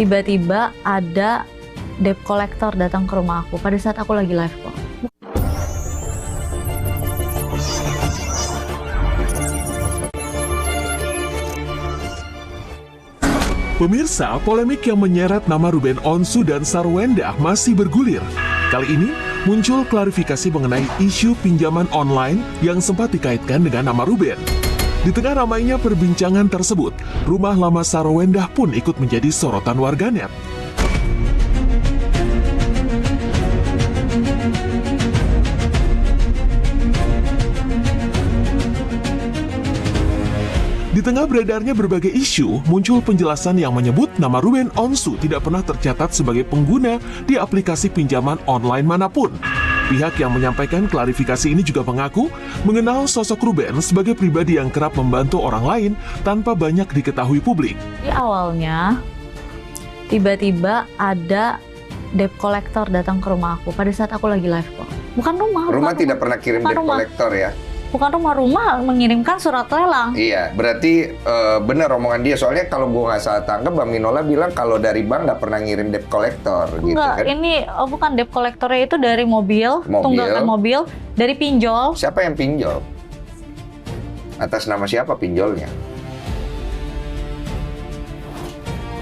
tiba-tiba ada debt collector datang ke rumah aku pada saat aku lagi live kok. Pemirsa, polemik yang menyeret nama Ruben Onsu dan Sarwendah masih bergulir. Kali ini muncul klarifikasi mengenai isu pinjaman online yang sempat dikaitkan dengan nama Ruben. Di tengah ramainya perbincangan tersebut, rumah lama Sarwendah pun ikut menjadi sorotan warganet. Di tengah beredarnya berbagai isu, muncul penjelasan yang menyebut nama Ruben Onsu tidak pernah tercatat sebagai pengguna di aplikasi pinjaman online manapun. Pihak yang menyampaikan klarifikasi ini juga mengaku mengenal sosok Ruben sebagai pribadi yang kerap membantu orang lain tanpa banyak diketahui publik. Di awalnya, tiba-tiba ada debt collector datang ke rumah aku pada saat aku lagi live kok. Bukan rumah. Rumah tidak pernah kirim debt collector ya? Bukan rumah mengirimkan surat lelang. Iya, berarti benar omongan dia. Soalnya kalau gue nggak salah tangkap, Bang Minola bilang kalau dari bank nggak pernah ngirim debt collector. Enggak, gitu kan? ini bukan debt collectornya itu dari mobil, tunggakan mobil, dari pinjol. Siapa yang pinjol? Atas nama siapa pinjolnya?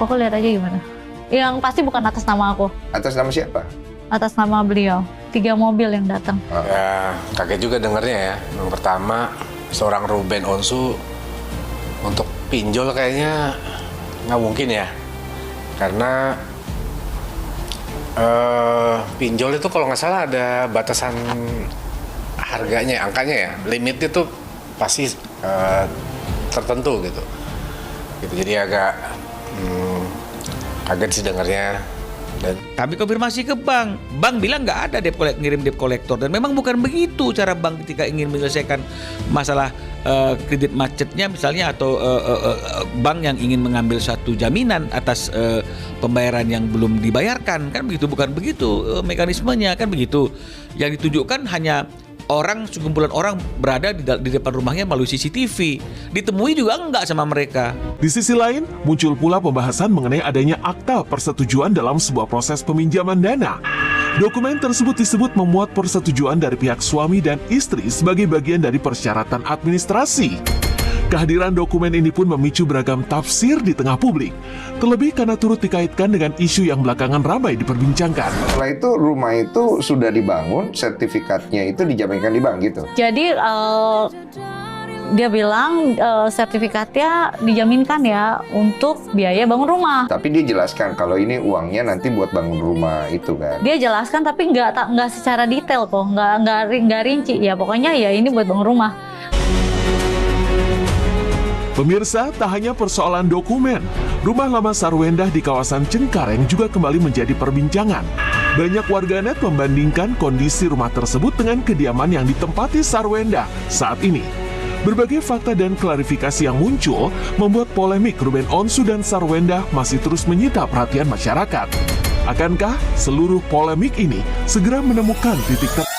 Aku lihat aja gimana. Yang pasti bukan atas nama aku. Atas nama siapa? Atas nama beliau. 3 mobil yang datang. Ya, kaget juga dengarnya ya. Yang pertama, seorang Ruben Onsu untuk pinjol kayaknya nggak mungkin ya. Karena pinjol itu kalau nggak salah ada batasan harganya, angkanya ya. Limitnya tuh pasti tertentu gitu. Jadi agak kaget sih dengarnya. Kami konfirmasi ke bank bilang nggak ada ngirim debt collector, dan memang bukan begitu cara bank ketika ingin menyelesaikan masalah kredit macetnya misalnya, atau bank yang ingin mengambil satu jaminan atas pembayaran yang belum dibayarkan, kan begitu, bukan begitu mekanismenya, kan begitu. Yang ditunjukkan hanya sekumpulan orang berada di depan rumahnya melalui CCTV. Ditemui juga enggak sama mereka. Di sisi lain, muncul pula pembahasan mengenai adanya akta persetujuan dalam sebuah proses peminjaman dana. Dokumen tersebut disebut memuat persetujuan dari pihak suami dan istri sebagai bagian dari persyaratan administrasi. Kehadiran dokumen ini pun memicu beragam tafsir di tengah publik, terlebih karena turut dikaitkan dengan isu yang belakangan ramai diperbincangkan. Setelah itu rumah itu sudah dibangun, sertifikatnya itu dijaminkan di bank gitu? Jadi dia bilang sertifikatnya dijaminkan ya untuk biaya bangun rumah. Tapi dia jelaskan kalau ini uangnya nanti buat bangun rumah itu kan? Dia jelaskan tapi nggak secara detail kok, nggak rinci. Ya pokoknya ya ini buat bangun rumah. Pemirsa, tak hanya persoalan dokumen, rumah lama Sarwendah di kawasan Cengkareng juga kembali menjadi perbincangan. Banyak warganet membandingkan kondisi rumah tersebut dengan kediaman yang ditempati Sarwendah saat ini. Berbagai fakta dan klarifikasi yang muncul membuat polemik Ruben Onsu dan Sarwendah masih terus menyita perhatian masyarakat. Akankah seluruh polemik ini segera menemukan titik terang?